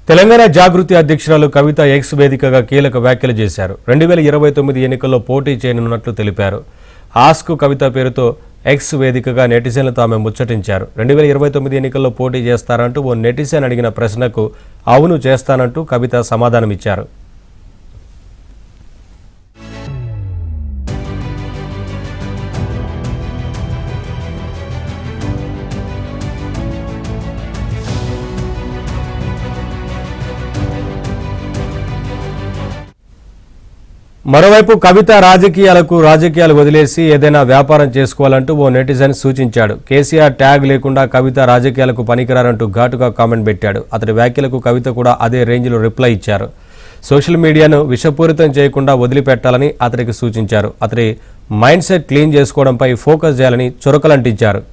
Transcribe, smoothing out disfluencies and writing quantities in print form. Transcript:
తెలంగాణ జాగృతి అధ్యక్షురాలు కవిత ఎక్స్ వేదికగా కీలక వ్యాఖ్యలు చేశారు. 2029 ఎన్నికల్లో పోటీ చేయనున్నట్లు తెలిపారు. ఆస్క్ కవిత పేరుతో ఎక్స్ వేదికగా నెటిజన్లతో ఆమె ముచ్చటించారు. 2029 ఎన్నికల్లో పోటీ చేస్తారంటూ ఓ నెటిజన్ అడిగిన ప్రశ్నకు అవును చేస్తానంటూ కవిత సమాధానమిచ్చారు. మరోవైపు కవిత రాజకీయాలు వదిలేసి ఏదైనా వ్యాపారం చేసుకోవాలంటూ ఓ నెటిజన్ సూచించాడు. కేసీఆర్ ట్యాగ్ లేకుండా కవిత రాజకీయాలకు పనికిరారంటూ ఘాటుగా కామెంట్ పెట్టాడు. అతడి వ్యాఖ్యలకు కవిత కూడా అదే రేంజ్లో రిప్లై ఇచ్చారు. సోషల్ మీడియాను విషపూరితం చేయకుండా వదిలిపెట్టాలని అతడికి సూచించారు. అతడి మైండ్ సెట్ క్లీన్ చేసుకోవడంపై ఫోకస్ చేయాలని చురకలంటించారు.